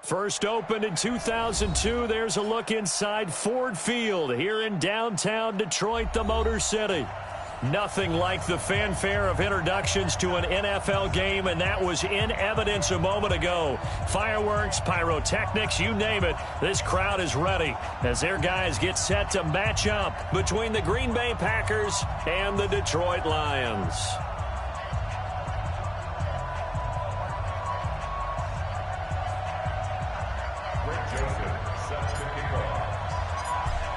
First opened in 2002, there's a look inside Ford Field here in downtown Detroit, the Motor City. Nothing like the fanfare of introductions to an NFL game, and that was in evidence a moment ago. Fireworks, pyrotechnics, you name it, this crowd is ready as their guys get set to match up between the Green Bay Packers and the Detroit Lions.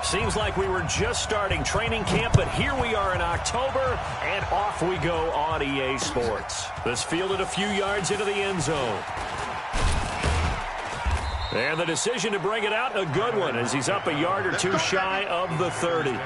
Seems like we were just starting training camp, but here we are in October, and off we go on EA Sports. This fielded a few yards into the end zone. And the decision to bring it out, a good one, as he's up a yard or two shy of the 30.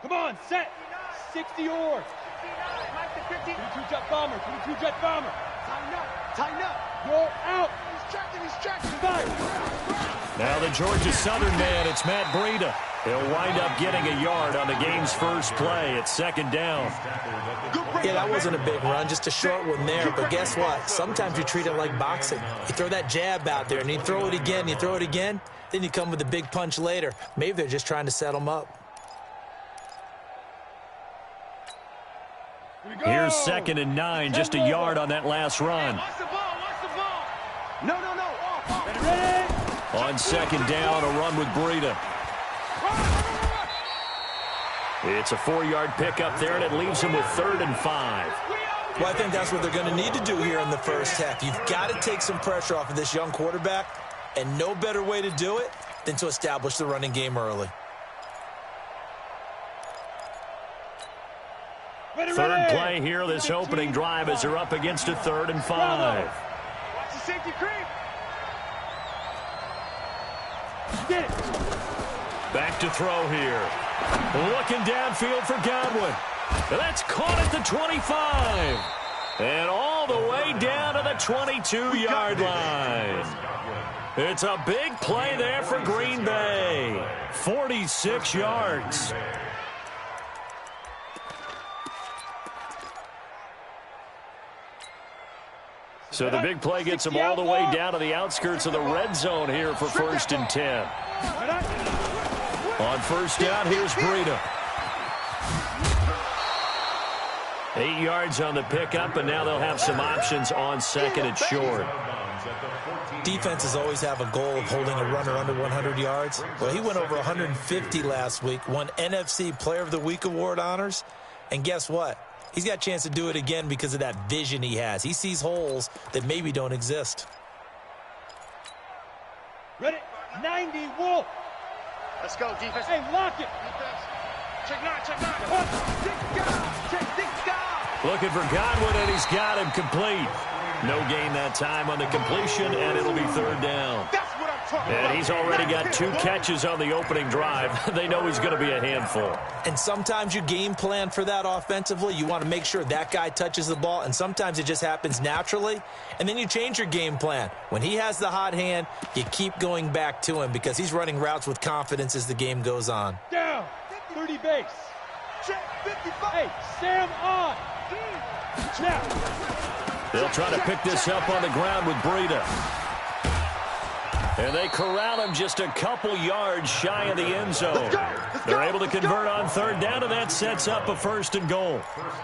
Come on, set. 60 yards. 22 jet bomber. 22 jet bomber. Tighten up. Tighten up. Roll out. He's checking. He's checking. Now the Georgia Southern man, it's Matt Breida. He'll wind up getting a yard on the game's first play. It's second down. Yeah, that wasn't a big run, just a short one there. But guess what? Sometimes you treat it like boxing. You throw that jab out there, and you throw it again, you throw it again, then you come with a big punch later. Maybe they're just trying to set them up. Here's 2nd and 9, just a yard on that last run. Watch the ball. Watch the ball. No. Ready? On 2nd down, a run with Breida. It's a 4-yard pickup there, and it leaves him with 3rd and 5. Well, I think that's what they're going to need to do here in the first half. You've got to take some pressure off of this young quarterback, and no better way to do it than to establish the running game early. Third play here, this opening drive, as they're up against a 3rd and 5. Watch the safety creep. Get it. Back to throw here. Looking downfield for Godwin. That's caught at the 25. And all the way down to the 22-yard line. It's a big play there for Green Bay. 46 yards. So the big play gets them all the way down to the outskirts of the red zone here for 1st and 10. On 1st down, here's Breida. 8 yards on the pickup, and now they'll have some options on 2nd and short. Defenses always have a goal of holding a runner under 100 yards. Well, he went over 150 last week, won NFC Player of the Week award honors. And guess what? He's got a chance to do it again because of that vision he has. He sees holes that maybe don't exist. Ready? 90, Wolf. Let's go, defense. Hey, lock it. Defense. Check 9. Looking for Godwin, and he's got him complete. No gain that time on the completion, and it'll be 3rd down. That's what I'm And he's already got 2 catches on the opening drive. They know he's going to be a handful. And sometimes you game plan for that offensively. You want to make sure that guy touches the ball, and sometimes it just happens naturally, and then you change your game plan. When he has the hot hand, you keep going back to him because he's running routes with confidence as the game goes on. Down, 30 base. Hey, Sam on. Now. They'll try to pick this up on the ground with Breida. And they corral him just a couple yards shy of the end zone. They're able to convert on 3rd down, and that sets up a 1st and goal.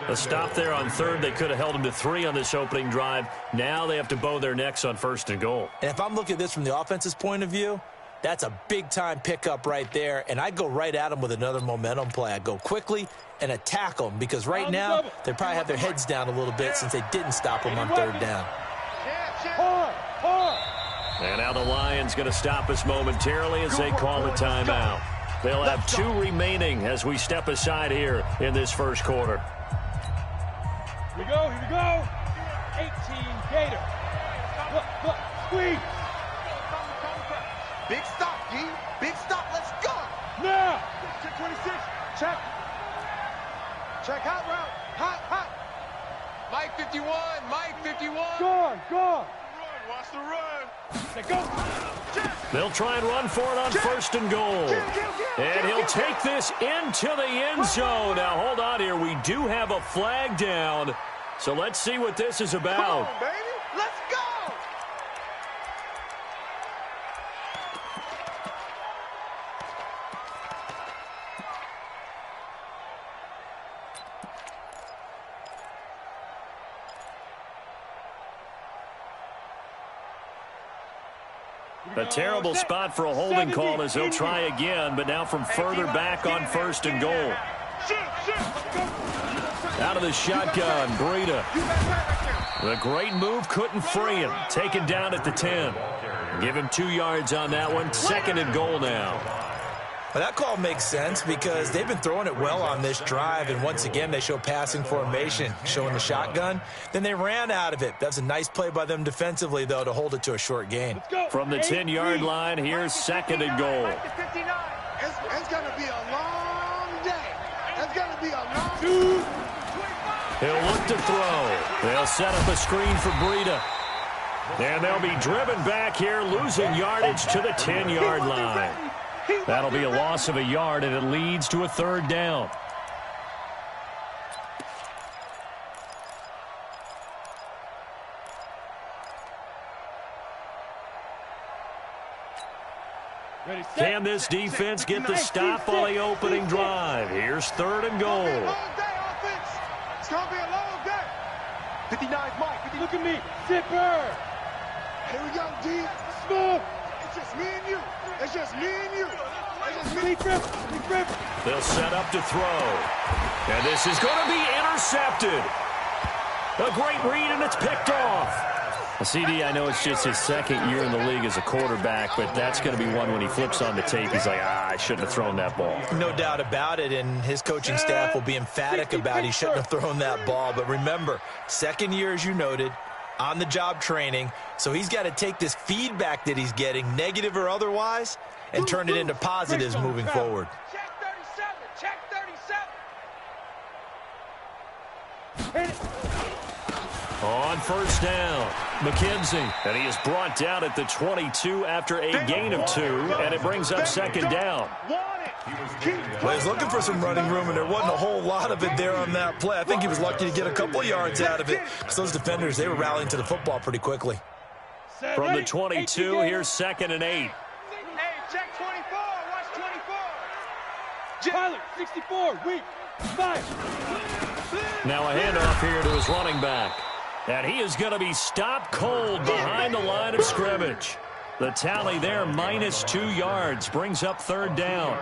A stop there on 3rd. They could have held him to 3 on this opening drive. Now they have to bow their necks on 1st and goal. And if I'm looking at this from the offense's point of view, that's a big-time pickup right there, and I'd go right at them with another momentum play. I'd go quickly and attack them because right now they probably have their heads down a little bit since they didn't stop them on 3rd down. And now the Lions going to stop us momentarily as they call a timeout. They'll have 2 remaining as we step aside here in this first quarter. Here we go, here we go. 18 Gator. Look, squeeze. Big stop, D. Big stop. Let's go. Now. Check 26. Check. Check hot route. Hot. Mike 51. Mike 51. Gone. Run. Watch the run. Let's go. They'll try and run for it on 1st and goal. And he'll take this into the end zone. Now, hold on here. We do have a flag down. So let's see what this is about. Come on, baby. Let's go. A terrible spot for a holding call as they'll try again, but now from further back on 1st and goal. Out of the shotgun, Breida. The great move couldn't free him. Taken down at the 10. Give him 2 yards on that one. 2nd and goal now. Well, that call makes sense because they've been throwing it well on this drive, and once again they show passing formation, showing the shotgun. Then they ran out of it. That's a nice play by them defensively, though, to hold it to a short gain. From the 10-yard line, here's 2nd and goal. It's going to be a long day. It's going to be a long Two. He'll look to throw. They'll set up a screen for Breida. And they'll be driven back here, losing yardage to the 10-yard line. That'll be a loss of a yard, and it leads to a 3rd down. Can this defense get the stop on the opening drive? Here's 3rd and goal. It's going to be a long day. 59's Mike. Look at me. Zipper. Here we go, D. Smoke. It's just me and you. It's just me and you. It's just me. Big grip. They'll set up to throw. And this is going to be intercepted. A great read, and it's picked off. CD, I know it's just his 2nd year in the league as a quarterback, but that's going to be one when he flips on the tape. He's like, I shouldn't have thrown that ball. No doubt about it, and his coaching staff will be emphatic about he shouldn't have thrown that ball. But remember, 2nd year, as you noted, on-the-job training, so he's got to take this feedback that he's getting, negative or otherwise, and turn it into positives moving forward. Check 37. Hit it. On 1st down, McKenzie. And he is brought down at the 22 after a gain of 2, and it brings up 2nd down. Well, he's looking for some running room, and there wasn't a whole lot of it there on that play. I think he was lucky to get a couple of yards out of it because those defenders, they were rallying to the football pretty quickly. From the 22, here's 2nd and 8. Hey, check 24. Watch 24. Pilot, 64. Weak. 5. Now a handoff here to his running back. And he is going to be stopped cold behind the line of scrimmage. The tally there, -2 yards, brings up 3rd down.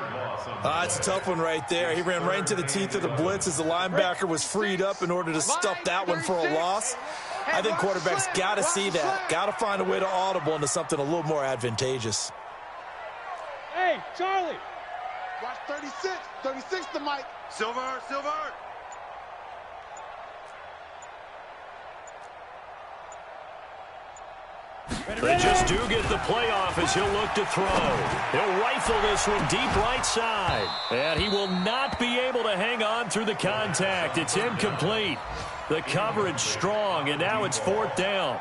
It's a tough one right there. He ran right into the teeth of the blitz as the linebacker was freed up in order to stuff that one for a loss. I think quarterbacks got to see that. Got to find a way to audible into something a little more advantageous. Hey, Charlie. Watch 36. 36 to Mike. Silver. They just do get the playoff as he'll look to throw. He'll rifle this one deep right side. And he will not be able to hang on through the contact. It's incomplete. The coverage strong, and now it's 4th down.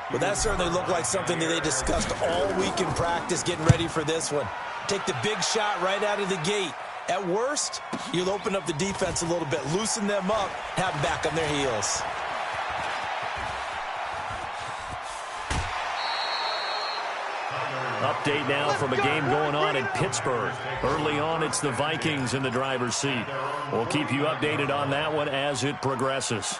Well, that certainly looked like something that they discussed all week in practice getting ready for this one. Take the big shot right out of the gate. At worst, you'll open up the defense a little bit, loosen them up, have them back on their heels. Update now from a game going on in Pittsburgh. Early on, it's the Vikings in the driver's seat. We'll keep you updated on that one as it progresses.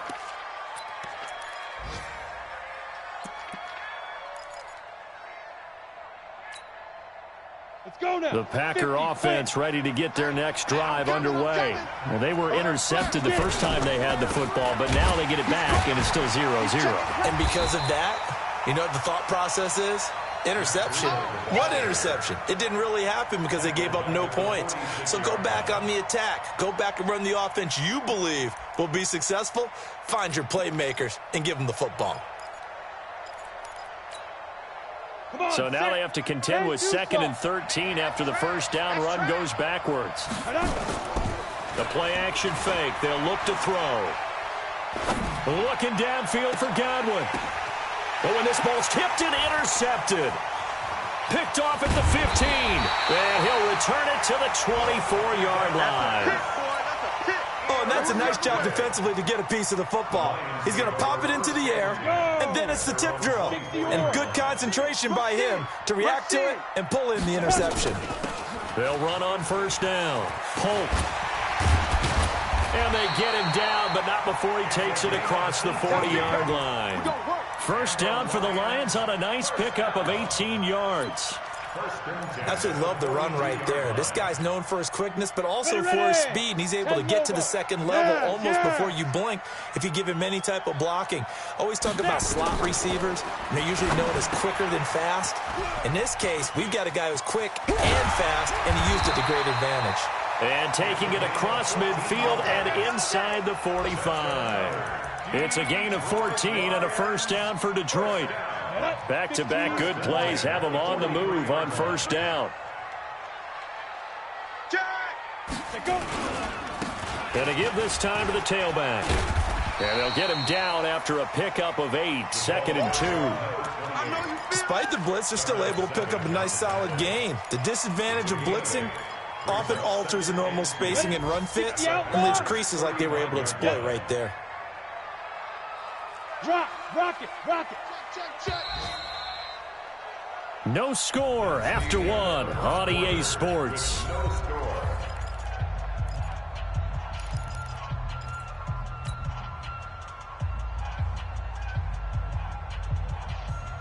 Let's go now. The Packer offense ready to get their next drive underway. Well, they were intercepted the first time they had the football, but now they get it back, and it's still 0-0. And because of that, you know what the thought process is? Interception. What interception? It didn't really happen because they gave up no points. So go back on the attack. Go back and run the offense you believe will be successful. Find your playmakers and give them the football. So now they have to contend with 2nd and 13 after the first down run goes backwards. The play action fake. They'll look to throw. Looking downfield for Godwin. But when this ball's tipped and intercepted. Picked off at the 15. And he'll return it to the 24-yard line. Oh, and that's a nice job defensively to get a piece of the football. He's going to pop it into the air, and then it's the tip drill. And good concentration by him to react to it and pull in the interception. They'll run on first down. Polk. And they get him down, but not before he takes it across the 40-yard line. First down for the Lions on a nice pickup of 18 yards. Absolutely love the run right there. This guy's known for his quickness, but also for his speed, and he's able to get to the second level almost before you blink if you give him any type of blocking. Always talk about slot receivers, and they're usually known as quicker than fast. In this case, we've got a guy who's quick and fast, and he used it to great advantage. And taking it across midfield and inside the 45. It's a gain of 14 and a first down for Detroit. Back-to-back good plays have them on the move on first down. Gonna give this time to the tailback. And they'll get him down after a pickup of 8, 2nd and 2. Despite the blitz, they're still able to pick up a nice solid gain. The disadvantage of blitzing often alters the normal spacing and run fits and leaves creases like they were able to exploit right there. Drop, rock it. No score after one on EA Sports.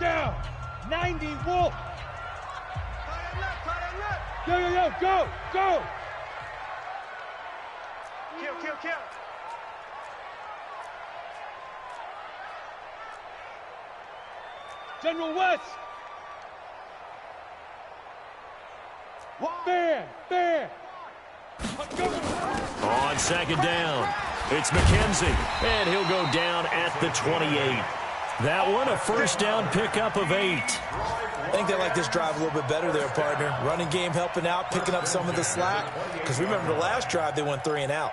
Down, 90 Wolf. Yo, go. Kill. General West. Bear. On second down, it's McKenzie, and he'll go down at the 28. That one, a first down pickup of 8. I think they like this drive a little bit better there, partner. Running game helping out, picking up some of the slack. Because remember the last drive, they went 3 and out.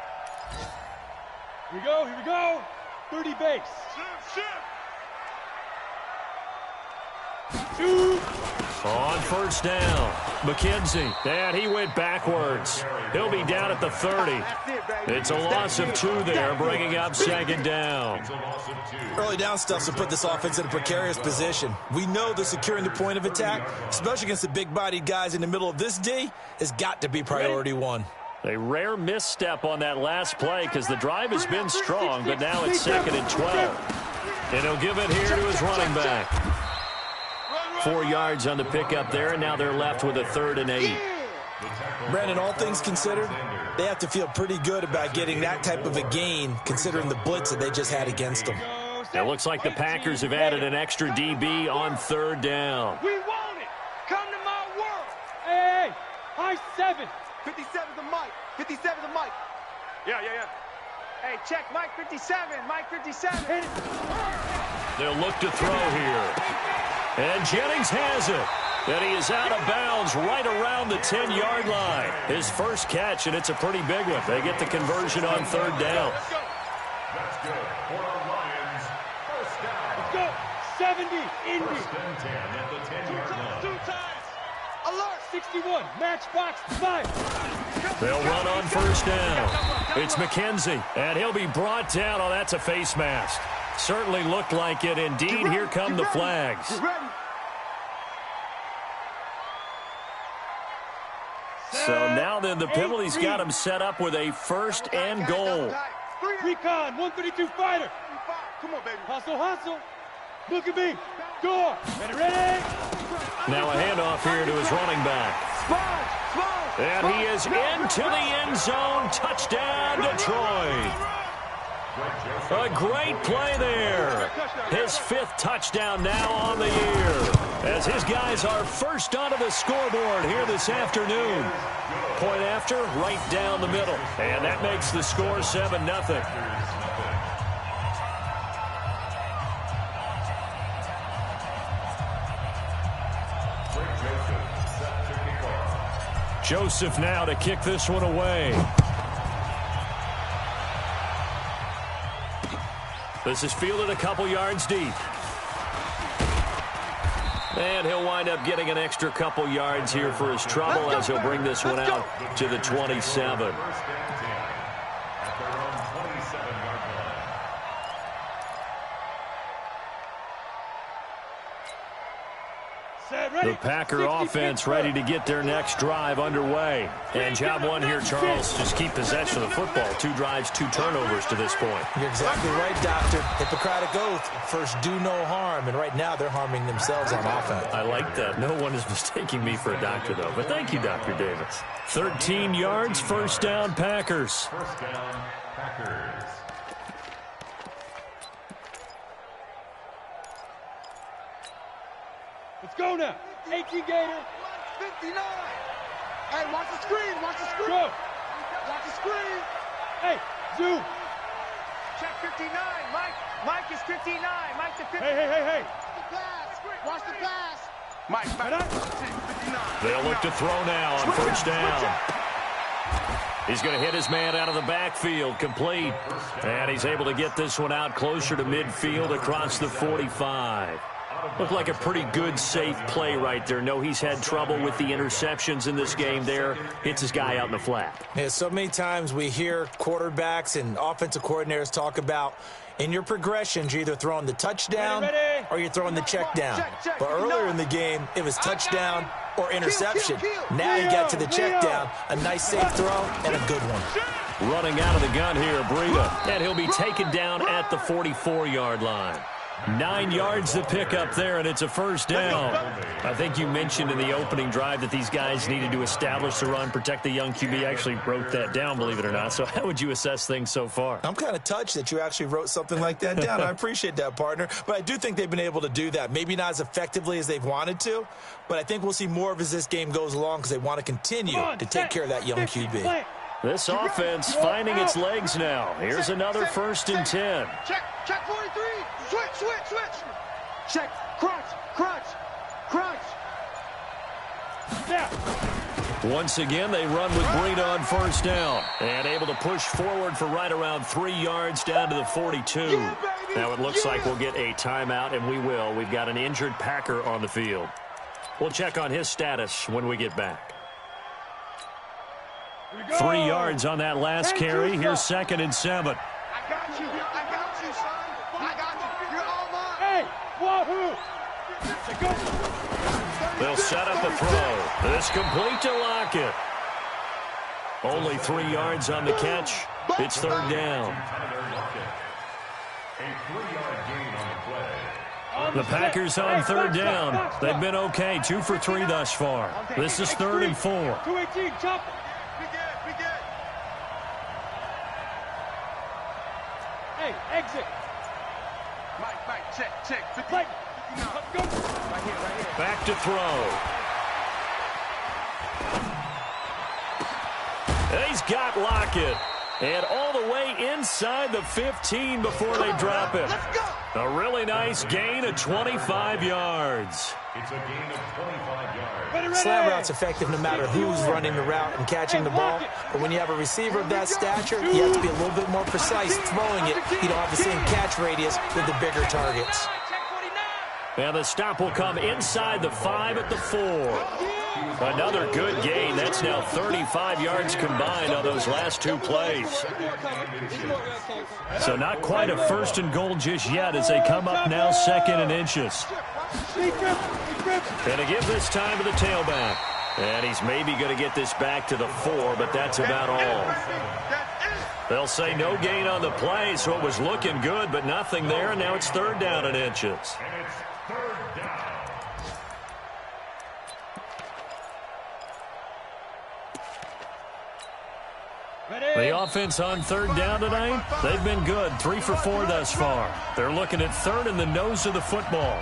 Here we go. 30 base. On first down, McKenzie, and he went backwards. He'll be down at the 30. It's a loss of 2 there, bringing up second down. Early down stuff to put this offense in a precarious position. We know that securing the point of attack, especially against the big-bodied guys in the middle of this D, has got to be priority 1. A rare misstep on that last play because the drive has been strong, but now it's 2nd and 12. And he'll give it here to his running back. 4 yards on the pickup there, and now they're left with a 3rd and 8. Brandon, all things considered, they have to feel pretty good about getting that type of a gain, considering the blitz that they just had against them. It looks like the Packers have added an extra DB on 3rd down. We want it. Come to my world. Hey, high 7. 57's the mic. 57's the mic. Yeah. Hey, check Mike 57. Mike 57. They'll look to throw here. And Jennings has it. And he is out of bounds right around the 10-yard line. His first catch, and it's a pretty big one. They get the conversion on third down. That's good for our Lions. First down. Let's go. 70, Indy. First and 10 at the 10-yard line. Two ties. Alert. 61, matchbox 5. They'll run on first down. It's McKenzie, and he'll be brought down. Oh, that's a face mask. Certainly looked like it. Indeed, here come the flags. So now then the penalty's got him set up with a first and goal. Recon, 132 fighter. Come on, baby. Hustle. Look at me. Door. Ready. Now a handoff here to his running back. And he is into the end zone. Touchdown, Detroit. A great play there. His 5th touchdown now on the year, as his guys are first onto the scoreboard here this afternoon. Point after, right down the middle. And that makes the score 7-0. Joseph now to kick this one away. This is fielded a couple yards deep. And he'll wind up getting an extra couple yards here for his trouble as he'll bring this one out to the 27. The Packer offense ready to get their next drive underway. And job one here, Charles, just keep possession of the football. 2 drives, 2 turnovers to this point. You're exactly right, Doctor. Hippocratic oath. First, do no harm. And right now, they're harming themselves on offense. I like that. No one is mistaking me for a doctor, though. But thank you, Dr. Davis. 13 yards, first down, Packers. First down, Packers. Let's go now. 18 Gator. 59. Hey, watch the screen. Go. Watch the screen. Hey, zoom. Check 59. Mike is 59. Mike's at 59. Hey. Watch the pass. Mike. 59. They'll look to throw now on first down. He's going to hit his man out of the backfield, complete. And he's able to get this one out closer to midfield across the 45. Looked like a pretty good, safe play right there. No, he's had trouble with the interceptions in this game there. Hits his guy out in the flat. Yeah, so many times we hear quarterbacks and offensive coordinators talk about in your progressions, you're either throwing the touchdown or you're throwing the check down. But earlier in the game, it was touchdown or interception. Now he got to the check down. A nice safe throw and a good one. Running out of the gun here, Breida. And he'll be taken down at the 44-yard line. 9 yards to pick up there, and it's a first down. I think you mentioned in the opening drive that these guys needed to establish the run, protect the young QB. I actually wrote that down, believe it or not. So how would you assess things so far? I'm kind of touched that you actually wrote something like that down. I appreciate that, partner. But I do think they've been able to do that. Maybe not as effectively as they've wanted to, but I think we'll see more of as this game goes along because they want to continue to take care of that young QB. This offense finding its legs now. Here's another first and 10. Check 43. Switch. Check. Crunch. Yeah. Once again, they run with Breida on first down. And able to push forward for right around 3 yards down to the 42. Now it looks like we'll get a timeout, and we will. We've got an injured Packer on the field. We'll check on his status when we get back. 3 yards on that last carry. Here's 2nd and 7. I got you, son. I got you. You're all mine. Hey, wahoo. They'll set up a throw. This complete to Lockett. Only 3 yards on the catch. It's third down. A 3-yard gain on the play. The Packers on third down. They've been okay. 2 for 3 thus far. This is 3rd and 4. 218, chop. We get. Hey, exit. Mike, check. Mike, let's go. Right here. Back to throw. He's got Lockett. And all the way inside the 15 before they drop it. Let's go. A really nice gain of 25 yards. It's a gain of 25 yards. Slant route's effective no matter who's running the route and catching the ball. But when you have a receiver of that stature, you have to be a little bit more precise throwing it. You don't have the same catch radius with the bigger targets. And the stop will come inside the 5 at the 4. Another good gain. That's now 35 yards combined on those last 2 plays. So not quite a 1st and goal just yet as they come up now 2nd and inches. And to give this time to the tailback. And he's maybe going to get this back to the 4, but that's about all. They'll say no gain on the play, so it was looking good, but nothing there, and now it's 3rd down and inches. And it's 3rd down. The offense on 3rd down tonight, they've been good. 3 for 4 thus far. They're looking at 3rd in the nose of the football.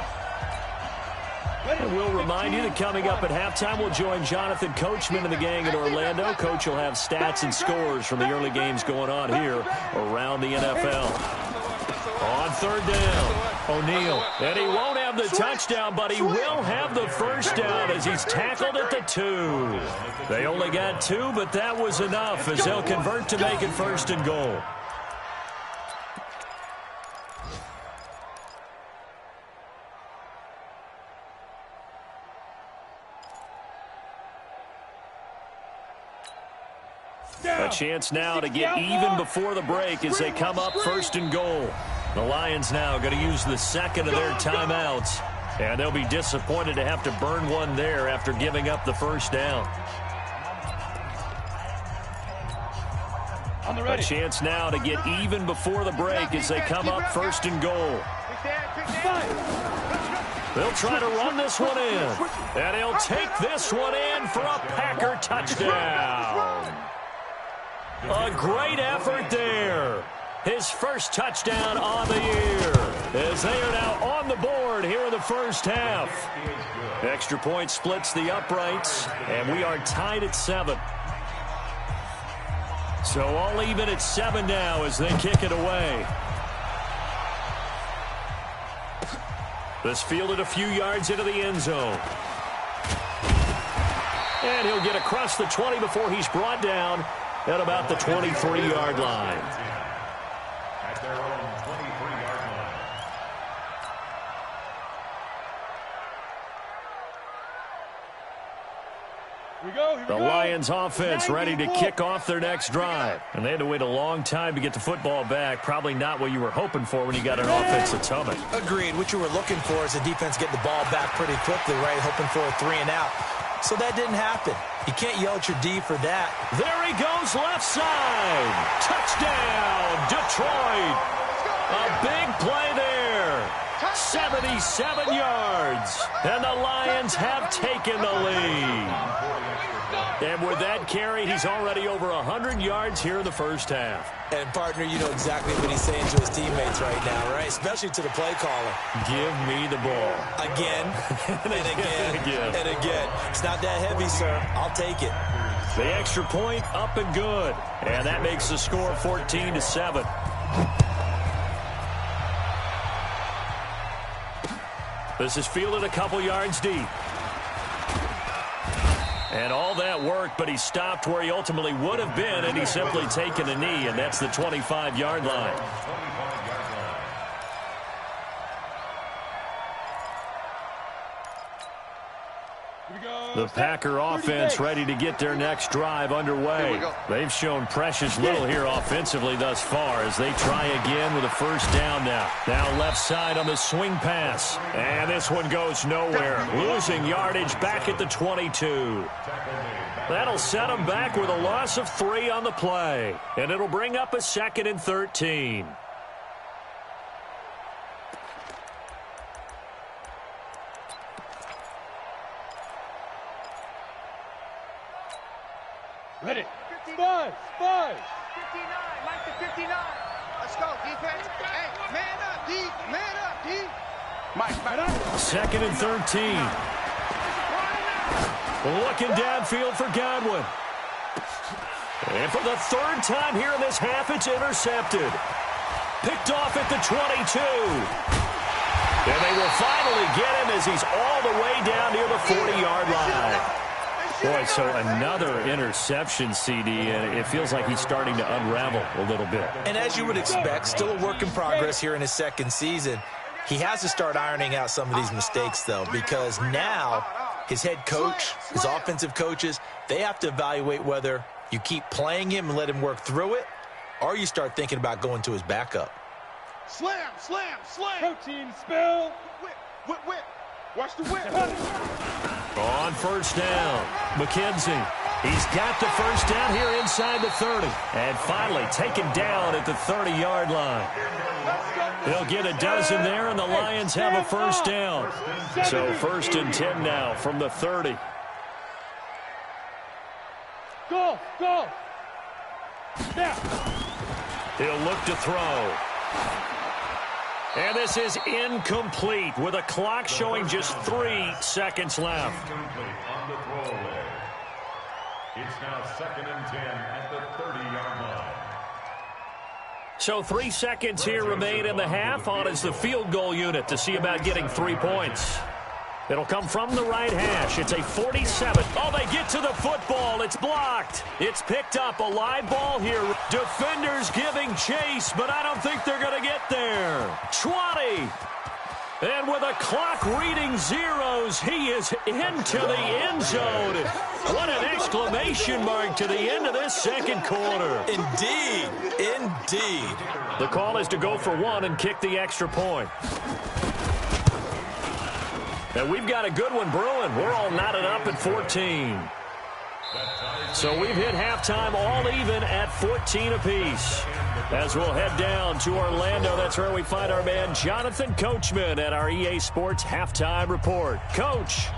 And we'll remind you that coming up at halftime, we'll join Jonathan Coachman and the gang in Orlando. Coach will have stats and scores from the early games going on here around the NFL. On 3rd down, O'Neal. And he won't have the touchdown, but he will have the 1st down as he's tackled at the 2. They only got 2, but that was enough as they'll convert to make it 1st and goal. A chance now to get even before the break as they come up 1st and goal. The Lions now going to use the 2nd of their timeouts. And they'll be disappointed to have to burn one there after giving up the 1st down. A chance now to get even before the break as they come up 1st and goal. They'll try to run this one in. And he'll take this one in for a Packer touchdown. A great effort there. His 1st touchdown on the year as they are now on the board here in the 1st half. Extra point splits the uprights, and we are tied at 7. So all even at 7 now as they kick it away. This fielded a few yards into the end zone. And he'll get across the 20 before he's brought down at about the 23-yard line. At their own 23-yard line. The Lions offense ready to kick off their next drive. And they had to wait a long time to get the football back. Probably not what you were hoping for when you got an offense that's humming. Agreed. What you were looking for is the defense getting the ball back pretty quickly, right? Hoping for a 3 and out. So that didn't happen. You can't yell at your D for that. There he goes, left side. Touchdown, Detroit. A big play there. 77 yards. And the Lions have taken the lead. And with that carry, he's already over 100 yards here in the 1st half. And, partner, you know exactly what he's saying to his teammates right now, right? Especially to the play caller. Give me the ball. Again, and again, and again. It's not that heavy, sir. I'll take it. The extra point up and good. And that makes the score 14-7. This is fielded a couple yards deep. And all that worked, but he stopped where he ultimately would have been, and he's simply taken a knee, and that's the 25-yard line. The Packer offense ready to get their next drive underway. They've shown precious little here offensively thus far as they try again with a 1st down now. Now left side on the swing pass. And this one goes nowhere. Losing yardage back at the 22. That'll set them back with a loss of 3 on the play. And it'll bring up a 2nd and 13. Ready. 5. 59, like the 59. Let's go, defense. Hey, man up, D. Man up, D. Mike, man up. 2nd and 13. Looking downfield for Godwin. And for the 3rd time here in this half, it's intercepted. Picked off at the 22. And they will finally get him as he's all the way down near the 40-yard line. Boy, so another interception, CD, and it feels like he's starting to unravel a little bit. And as you would expect, still a work in progress here in his second season. He has to start ironing out some of these mistakes, though, because now his head coach, his offensive coaches, they have to evaluate whether you keep playing him and let him work through it, or you start thinking about going to his backup. Slam, slam, slam. Protein spill. Whip, whip, whip. Watch the whip. On first down, McKenzie. He's got the first down here inside the 30. And finally taken down at the 30-yard line. They'll get a dozen there, and the Lions have a first down. So 1st and 10 now from the 30. Go, go. Now. He'll look to throw. And this is incomplete with a clock showing just 3 seconds left. Incomplete on the throwaway. It's now 2nd and 10 at the 30-yard line. So 3 seconds here remain in the half. On is the field goal unit to see about getting 3 points. It'll come from the right hash. It's a 47. Oh, they get to the football. It's blocked. It's picked up. A live ball here. Defenders giving chase, but I don't think they're going to get there. 20. And with a clock reading zeros, he is into the end zone. What an exclamation mark to the end of this second quarter. Indeed. Indeed. The call is to go for 1 and kick the extra point. And we've got a good one brewing. We're all knotted up at 14. So we've hit halftime all even at 14 apiece. As we'll head down to Orlando, that's where we find our man Jonathan Coachman at our EA Sports Halftime Report. Coach.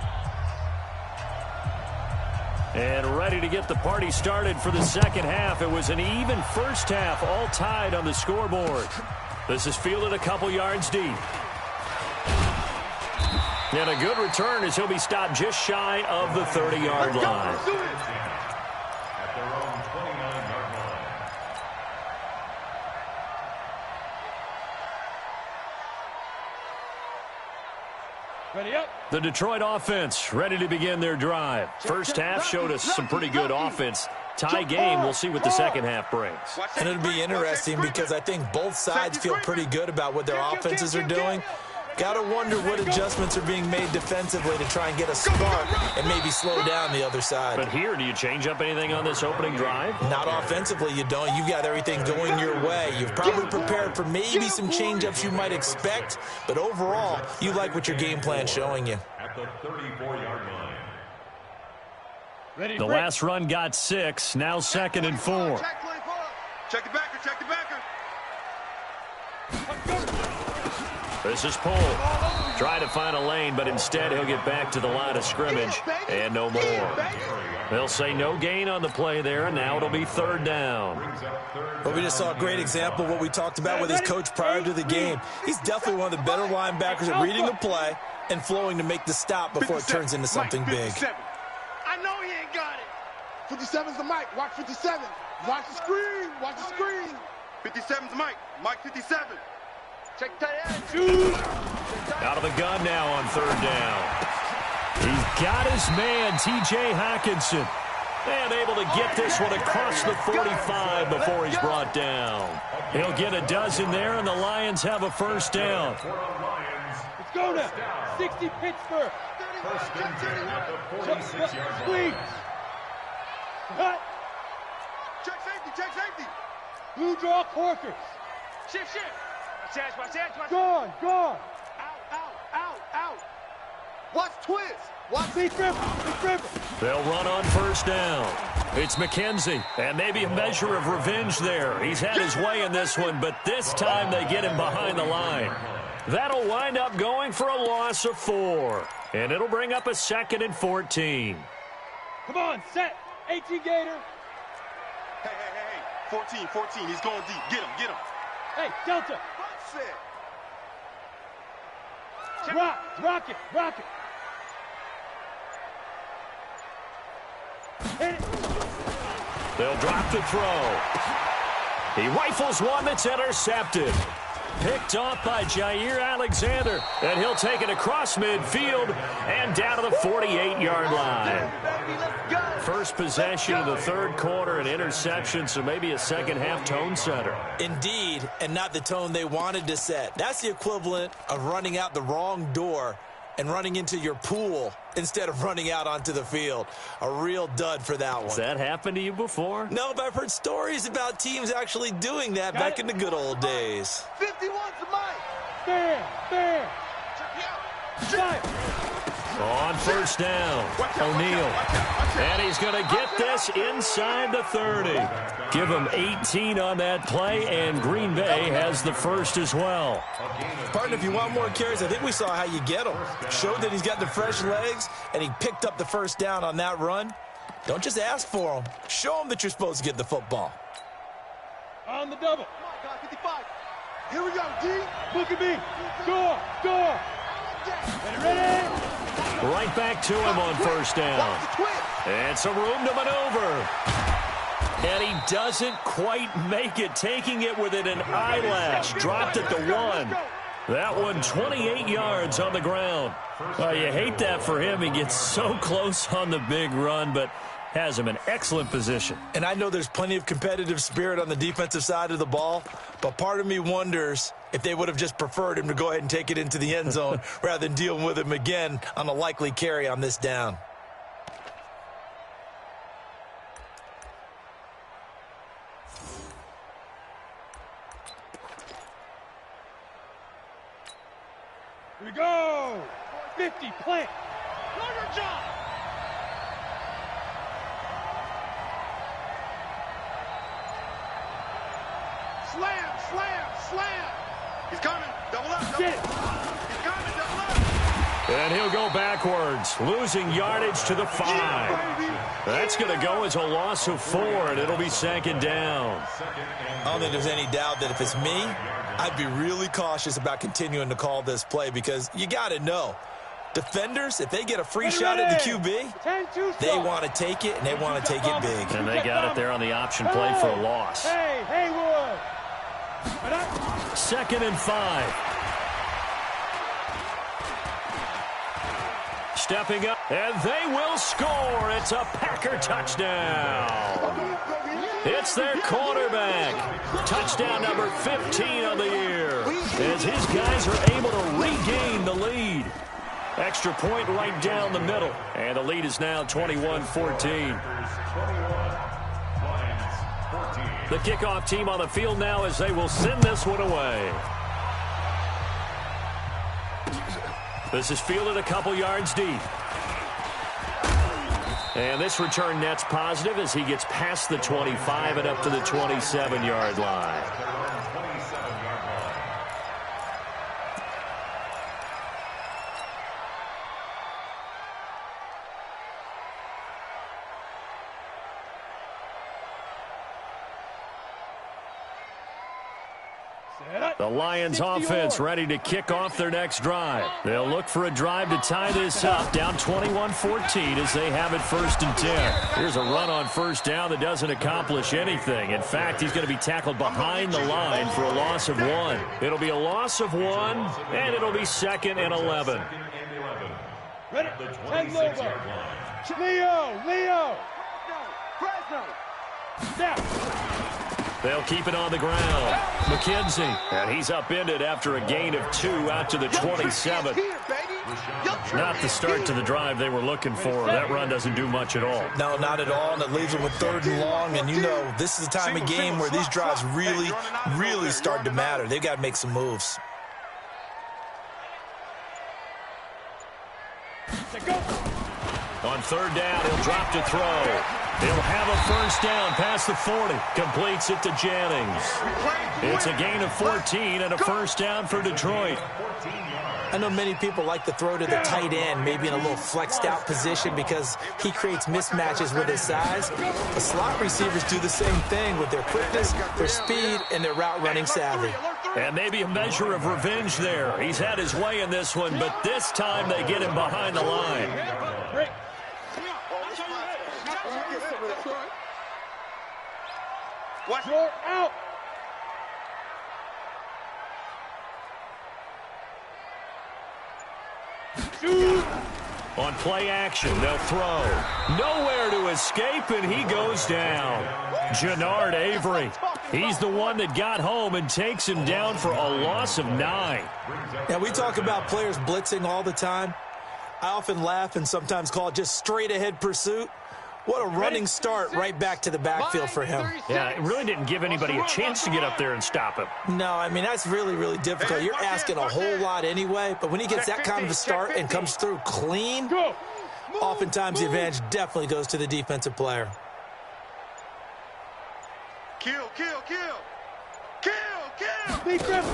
And ready to get the party started for the second half. It was an even first half, all tied on the scoreboard. This is fielded a couple yards deep. And a good return as he'll be stopped just shy of the 30-yard line. At their own 29-yard line. Ready up. The Detroit offense ready to begin their drive. First half showed us some pretty good offense. Tie game, we'll see what the second half brings. And it'll be interesting because I think both sides feel pretty good about what their offenses are doing. Got to wonder what adjustments are being made defensively to try and get a spark and maybe slow down the other side. But here, do you change up anything on this opening drive? Not offensively, you don't. You've got everything going your way. You've probably prepared for maybe some change-ups you might expect, but overall, you like what your game plan's showing you. At the 34-yard line. Ready. The last run got 6, now 2nd and 4. Check the backer, check the backer. This is Poole. Try to find a lane, but instead he'll get back to the line of scrimmage. And no more. They'll say no gain on the play there, and now it'll be 3rd down. But we just saw a great example of what we talked about with his coach prior to the game. He's definitely one of the better linebackers at reading a play and flowing to make the stop before it turns into something big. I know he ain't got it. 57's the mic. Watch 57. Watch the screen. Watch the screen. 57's the mic. Mike 57. Check tight end. Out of the gun now on 3rd down. He's got his man, T.J. Hockenson. And able to get this one across the 45 before he's brought down. He'll get a dozen there, and the Lions have a first down. Let's go now. 60 Pittsburgh. First and 10 at the 46-yard line. Cut. Check safety. Check safety. Blue draw Corkers. Shift, shift. Watch edge. Gone. Out. Watch twist. Watch Big River. They'll run on first down. It's McKenzie, and maybe a measure of revenge there. He's had his way in this one, but this time they get him behind the line. That'll wind up going for a loss of 4, and it'll bring up a 2nd and 14. Come on, set. 18 Gator. Hey. 14. He's going deep. Get him. Hey, Delta. Set. Rock it. Hit it. They'll drop the throw. He rifles one that's intercepted. Picked off by Jair Alexander. And he'll take it across midfield and down to the 48-yard line. First possession of the third quarter, an interception, so maybe a second-half tone setter. Indeed, and not the tone they wanted to set. That's the equivalent of running out the wrong door and running into your pool instead of running out onto the field. A real dud for that one. Has that happened to you before? No, but I've heard stories about teams actually doing that back in the good old days. 51 to Mike. There. On first down, O'Neal. And he's going to get this inside the 30. Give him 18 on that play, and Green Bay has the first as well. Partner, if you want more carries, I think we saw how you get them. Showed that he's got the fresh legs, and he picked up the first down on that run. Don't just ask for them. Show them that you're supposed to get the football. On the double. 55. Here we go, D. Look at me. Score. Ready. Right back to him on first down. And some room to maneuver. And he doesn't quite make it, taking it within an eyelash. Dropped at the 1. That one 28 yards on the ground. You hate that for him. He gets so close on the big run, but has him in excellent position. And I know there's plenty of competitive spirit on the defensive side of the ball, but part of me wonders if they would have just preferred him to go ahead and take it into the end zone rather than dealing with him again on a likely carry on this down. Here we go. 50, plant. Your job. Slam. He's coming. Double up. Get it. He's coming. Double up. And he'll go backwards, losing yardage to the 5. That's going to go as a loss of 4, and it'll be second down. I don't think there's any doubt that if it's me, I'd be really cautious about continuing to call this play because you got to know, defenders, if they get a free shot at the QB, they want to take it, and they want to take it big. And they got it there on the option play for a loss. Hey, Haywood. 2nd and 5. Stepping up, and they will score. It's a Packer touchdown. It's their quarterback. Touchdown number 15 of the year. As his guys are able to regain the lead. Extra point right down the middle. And the lead is now 21-14. The kickoff team on the field now as they will send this one away. This is fielded a couple yards deep. And this return net's positive as he gets past the 25 and up to the 27-yard line. The Lions offense ready to kick off their next drive. They'll look for a drive to tie this up, down 21-14 as they have it 1st and 10. Here's a run on first down that doesn't accomplish anything. In fact, he's going to be tackled behind the line for a loss of 1. It'll be a loss of 1, and it'll be 2nd and 11. Ready? 10 over. Leo. Snap. They'll keep it on the ground. McKenzie, and he's upended after a gain of 2 out to the 27. Not the start to the drive they were looking for. That run doesn't do much at all. No, not at all, and it leaves them with 3rd and long, and you know this is the time of game where these drives really start to matter. They've got to make some moves. On 3rd down, he'll drop to throw. He'll have a first down past the 40. Completes it to Jennings. It's a gain of 14 and a first down for Detroit. I know many people like to throw to the tight end, maybe in a little flexed out position because he creates mismatches with his size. The slot receivers do the same thing with their quickness, their speed, and their route running savvy. And maybe a measure of revenge there. He's had his way in this one, but this time they get him behind the line. Short out. On play action, they'll throw. Nowhere to escape, and he goes down. Jannard Avery. He's the one that got home and takes him down for a loss of 9. Now, we talk about players blitzing all the time. I often laugh and sometimes call it just straight-ahead pursuit. What a running start right back to the backfield for him. Yeah, it really didn't give anybody a chance to get up there and stop him. No, I mean, that's really, really difficult. You're asking a whole lot anyway, but when he gets that kind of a start and comes through clean, oftentimes the advantage definitely goes to the defensive player. Kill, kill, kill. Kill, kill. Big grip.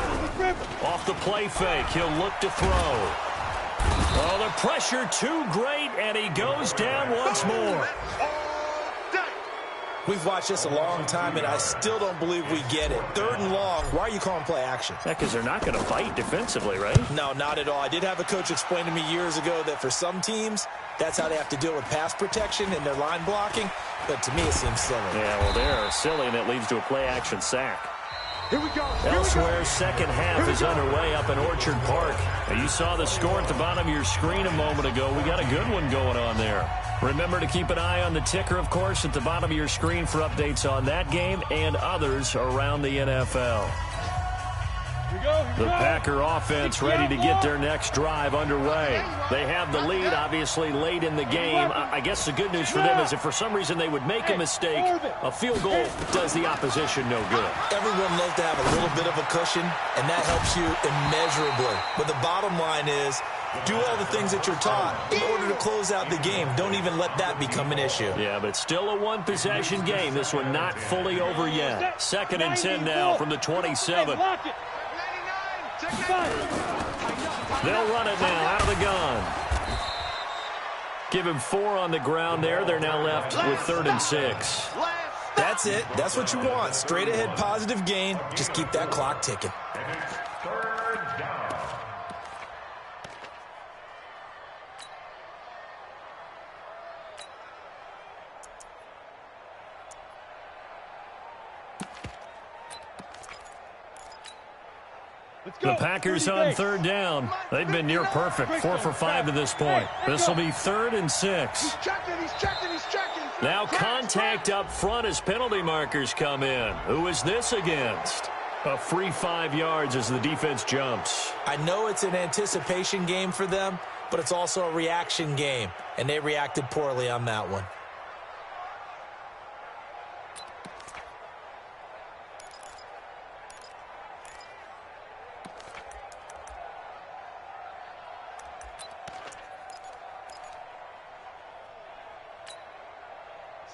Off the play fake, he'll look to throw. Oh, the pressure too great, and he goes down once more. We've watched this a long time, and I still don't believe we get it. 3rd and long, why are you calling play action? Yeah, because they're not going to fight defensively, right? No, not at all. I did have a coach explain to me years ago that for some teams, that's how they have to deal with pass protection and their line blocking, but to me it seems silly. Yeah, well, they're silly, and it leads to a play action sack. Here we go. Elsewhere, second half is underway up in Orchard Park. Now, you saw the score at the bottom of your screen a moment ago. We got a good one going on there. Remember to keep an eye on the ticker, of course, at the bottom of your screen for updates on that game and others around the NFL. The Packer offense ready to get their next drive underway. They have the lead, obviously, late in the game. I guess the good news for them is if for some reason they would make a mistake, a field goal does the opposition no good. Everyone loves to have a little bit of a cushion, and that helps you immeasurably. But the bottom line is, do all the things that you're taught in order to close out the game. Don't even let that become an issue. Yeah, but still a one-possession game. This one not fully over yet. 2nd and 10 now from the 27. They'll run it now out of the gun. Give him 4 on the ground there. They're now left with 3rd and 6. That's it. That's what you want. Straight ahead positive gain. Just keep that clock ticking. The Packers on 3rd down. They've been near perfect, 4 for 5 to this point. This will be 3rd and 6. He's checking. Now contact up front as penalty markers come in. Who is this against? A free 5 yards as the defense jumps. I know it's an anticipation game for them, but it's also a reaction game, and they reacted poorly on that one.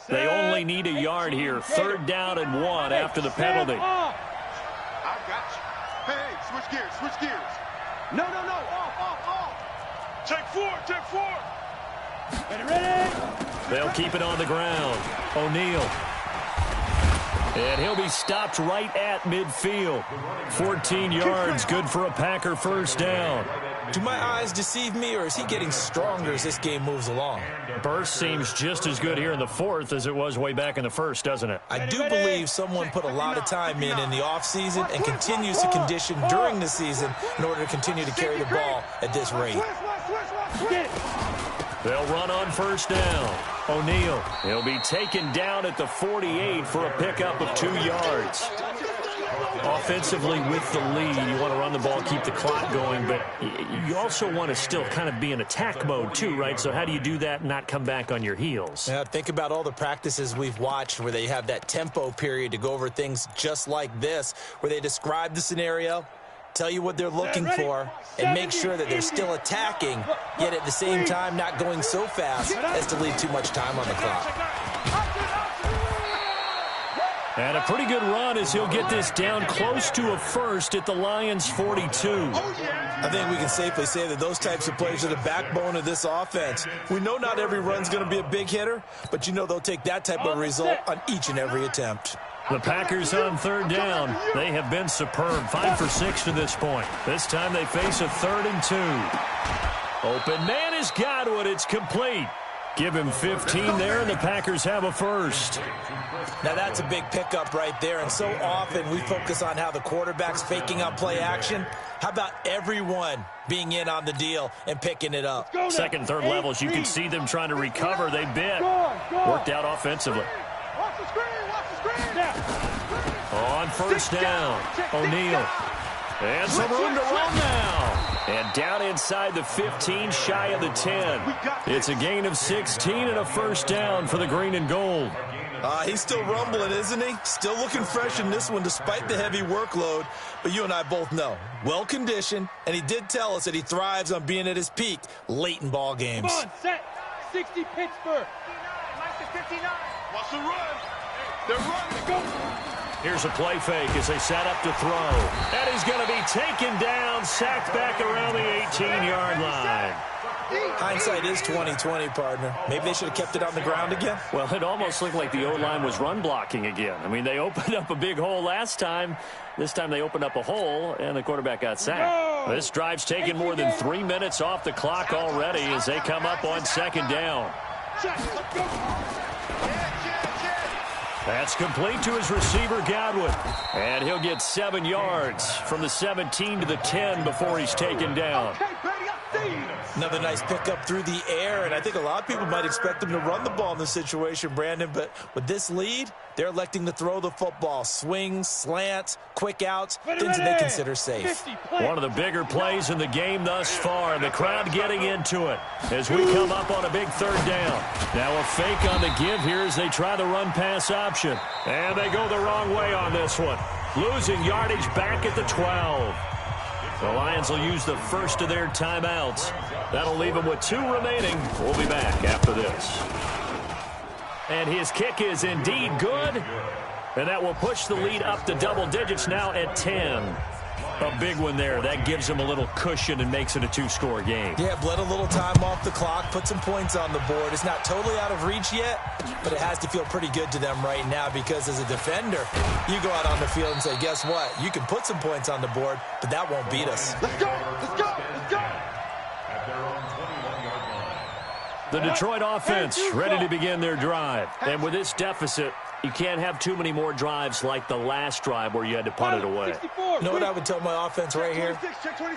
They only need a yard here. 3rd down and 1 after the penalty. I got you. Hey, switch gears. No. Off. Take 4. Ready. They'll keep it on the ground. O'Neal. And he'll be stopped right at midfield. 14 yards, good for a Packer 1st down. Do my eyes deceive me, or is he getting stronger as this game moves along? Burst seems just as good here in the 4th as it was way back in the 1st, doesn't it? I do believe someone put a lot of time in the offseason and continues to condition during the season in order to continue to carry the ball at this rate. They'll run on 1st down. O'Neal. He'll be taken down at the 48 for a pickup of 2 yards. Offensively with the lead, you want to run the ball, keep the clock going, but you also want to still kind of be in attack mode too, right? So how do you do that and not come back on your heels? Yeah, think about all the practices we've watched where they have that tempo period to go over things just like this, where they describe the scenario, tell you what they're looking for, and make sure that they're still attacking, yet at the same time not going so fast as to leave too much time on the clock. And a pretty good run as he'll get this down close to a 1st at the Lions' 42. I think we can safely say that those types of plays are the backbone of this offense. We know not every run's going to be a big hitter, but you know they'll take that type of result on each and every attempt. The Packers on 3rd down. They have been superb, 5 for 6 to this point. This time they face a 3rd and 2. Open man has got one. It's complete. Give him 15 there, and the Packers have a first. Now, that's a big pickup right there, and so often we focus on how the quarterback's faking out play action. How about everyone being in on the deal and picking it up? Second and third levels, you can see them trying to recover. They bit. Worked out offensively. Watch the screen. On first down, O'Neal. And some room to run now. And down inside the 15, shy of the 10. It's a gain of 16 and a first down for the green and gold. He's still rumbling, isn't he? Still looking fresh in this one despite the heavy workload. But you and I both know, well-conditioned, and he did tell us that he thrives on being at his peak late in ball games. Come on, set. 60 Pittsburgh. 59. Watch the run. They're running. Go. Here's a play fake as they set up to throw. And he's going to be taken down, sacked back around the 18-yard line. Hindsight is 20/20, partner. Maybe they should have kept it on the ground again. Well, it almost looked like the O-line was run blocking again. I mean, they opened up a big hole last time. This time they opened up a hole, and the quarterback got sacked. This drive's taken more than 3 minutes off the clock already as they come up on second down. That's complete to his receiver, Godwin. And he'll get 7 yards from the 17 to the 10 before he's taken down. Another nice pickup through the air, and I think a lot of people might expect him to run the ball in this situation, Brandon, but with this lead, they're electing to throw the football. Swings, slants, quick outs, things that they consider safe. One of the bigger plays in the game thus far, and the crowd getting into it as we come up on a big third down. Now a fake on the give here as they try the run-pass option. And they go the wrong way on this one. Losing yardage back at the 12. The Lions will use the first of their timeouts. That'll leave them with 2 remaining. We'll be back after this. And his kick is indeed good. And that will push the lead up to double digits now at 10. A big one there. That gives them a little cushion and makes it a 2-score game. Yeah, bled a little time off the clock, put some points on the board. It's not totally out of reach yet, but it has to feel pretty good to them right now because as a defender, you go out on the field and say, guess what? You can put some points on the board, but that won't beat us. Let's go. Let's go. Let's go. The Detroit offense ready to begin their drive. And with this deficit, you can't have too many more drives like the last drive where you had to punt it away. You know what I would tell my offense right here?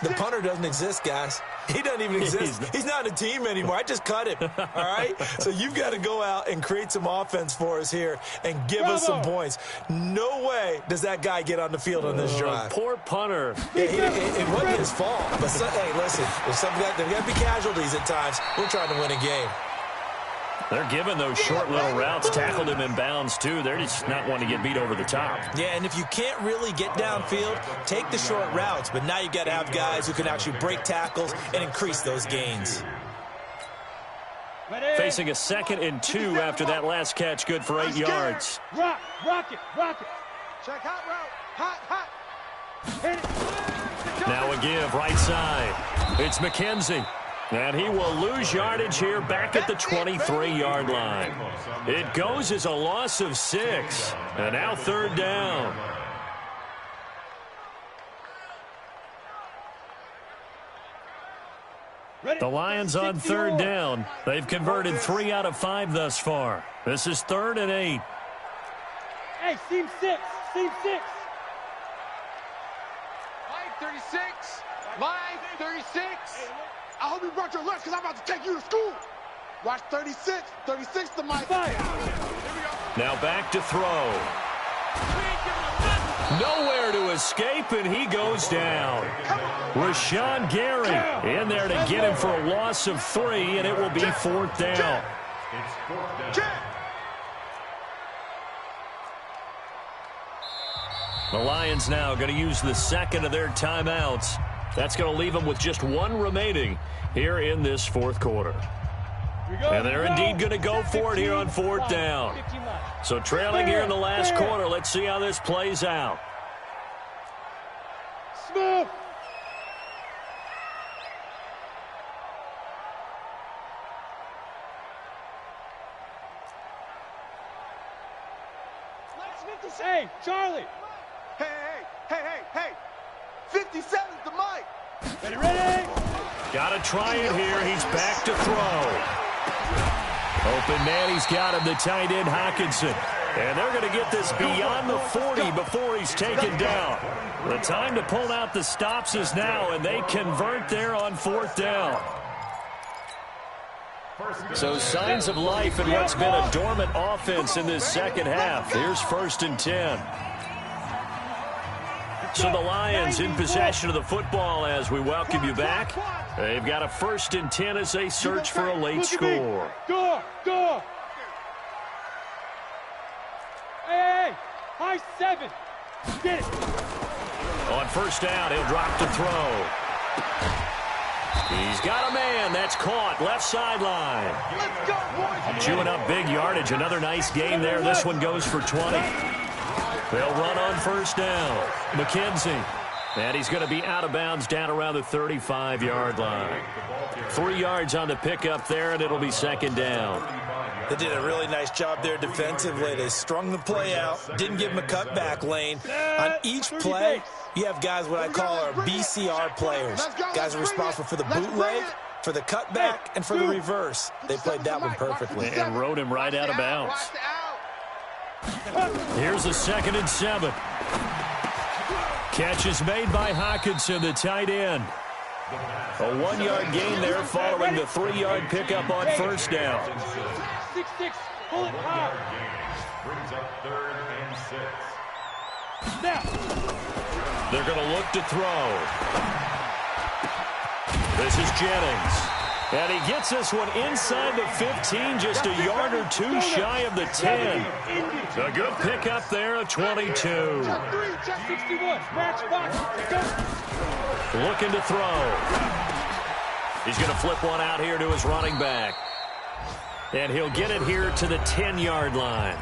The punter doesn't exist, guys. He doesn't even exist. He's not a team anymore. I just cut him, all right? So you've got to go out and create some offense for us here and give us some points. No way does that guy get on the field on this drive. Poor punter. Yeah, it wasn't his fault. But, hey, listen, there's got to be casualties at times. We're trying to win a game. They're giving those short little routes, tackled him in bounds, too. They're just not wanting to get beat over the top. Yeah, and if you can't really get downfield, take the short routes. But now you've got to have guys who can actually break tackles and increase those gains. Facing a 2nd and 2 after that last catch, good for 8 yards. Rock it. Check hot route. Hot. Hit it. Now a give, right side. It's McKenzie. And he will lose yardage here back at the 23-yard line. It goes as a loss of 6. And now 3rd down. The Lions on 3rd down. They've converted 3 out of 5 thus far. This is 3rd and 8. Hey, seam 6. Line 36. Line 36. I hope you brought your lunch because I'm about to take you to school. Watch 36. 36 to Mike. Now back to throw. Nowhere to escape, and he goes down. Rashawn Gary in there to get him for a loss of 3, and it will be 4th down. It's 4th down. The Lions now going to use the 2nd of their timeouts. That's going to leave them with just 1 remaining here in this 4th quarter. And they're indeed going to go for it here on 4th down. So trailing here in the last quarter, let's see how this plays out. Smooth. Hey, Charlie. Hey. 57's the mic. Ready? Got to try it here. He's back to throw. Open man, he's got him, the tight end, Hockenson. And they're going to get this beyond the 40 before he's taken down. The time to pull out the stops is now, and they convert there on 4th down. So signs of life in what's been a dormant offense in this second half. Here's 1st and 10. So the Lions in possession of the football as we welcome you back. They've got a 1st and 10 as they search for a late score. Go! Hey! High 7! Get it! On 1st down, he'll drop to throw. He's got a man. That's caught. Left sideline. Let's go, boys. Chewing up big yardage. Another nice gain there. This one goes for 20. They'll run on 1st down. McKenzie. And he's going to be out of bounds down around the 35-yard line. 3 yards on the pickup there, and it'll be 2nd down. They did a really nice job there defensively. They strung the play out, didn't give him a cutback lane. On each play, you have guys what I call our BCR players. Guys are responsible for the bootleg, for the cutback, and for the reverse. They played that one perfectly. And rode him right out of bounds. Here's a 2nd and 7. Catch is made by Hockenson, the tight end. A 1-yard gain there following the 3-yard pickup on 1st down. 6-6, pull it hard. Brings up 3rd and 6. Now. They're going to look to throw. This is Jennings. And he gets this one inside the 15, just a yard or 2 shy of the 10. A good pickup there, a 22. 61, match box, go. Looking to throw. He's going to flip one out here to his running back. And he'll get it here to the 10-yard line.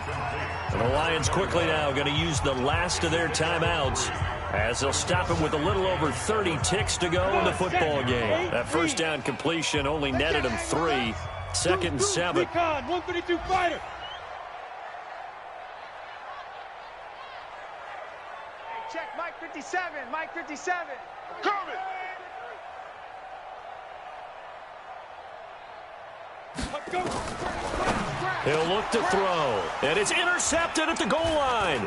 And the Lions quickly now going to use the last of their timeouts as they'll stop him with a little over 30 ticks to go in the football game. That 1st down completion only netted him 3. 2nd and 7. 132 fighter. Check Mike 57, Mike 57. Coming. Go. He'll look to throw. And it's intercepted at the goal line.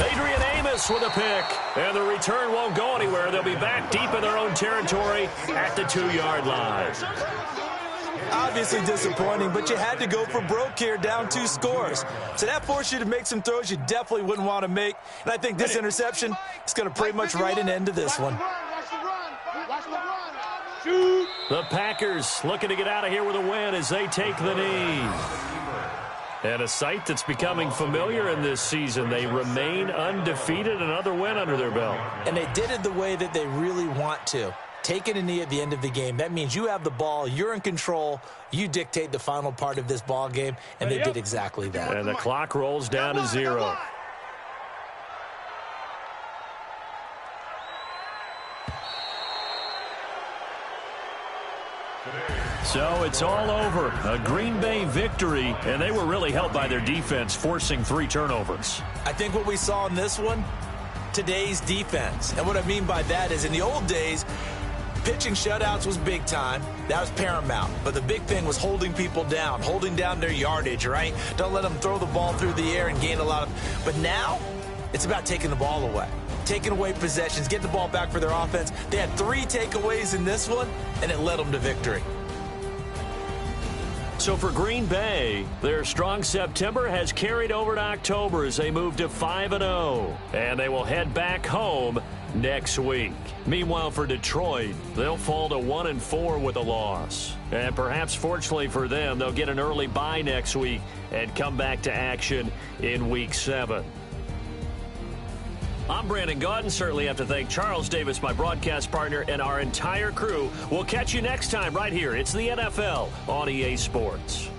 Adrian Amos with a pick. And the return won't go anywhere. They'll be back deep in their own territory at the 2-yard line. Obviously disappointing, but you had to go for broke here, down 2 scores. So that forced you to make some throws you definitely wouldn't want to make. And I think this interception is going to pretty much write an end to this one. The Packers looking to get out of here with a win as they take the knee. And a sight that's becoming familiar in this season. They remain undefeated, another win under their belt. And they did it the way that they really want to. Taking a knee at the end of the game. That means you have the ball, you're in control, you dictate the final part of this ball game, and they did exactly that. And the clock rolls down to 0. So it's all over. A Green Bay victory, and they were really helped by their defense, forcing 3 turnovers. I think what we saw in this one, today's defense. And what I mean by that is in the old days, pitching shutouts was big time. That was paramount. But the big thing was holding people down, holding down their yardage, right? Don't let them throw the ball through the air and gain a lot of... But now, it's about taking the ball away. Taking away possessions, getting the ball back for their offense. They had 3 takeaways in this one, and it led them to victory. So for Green Bay, their strong September has carried over to October as they move to 5-0. And they will head back home next week. Meanwhile, for Detroit, they'll fall to 1-4 with a loss. And perhaps fortunately for them, they'll get an early bye next week and come back to action in Week 7. I'm Brandon Gaudin. Certainly have to thank Charles Davis, my broadcast partner, and our entire crew. We'll catch you next time right here. It's the NFL on EA Sports.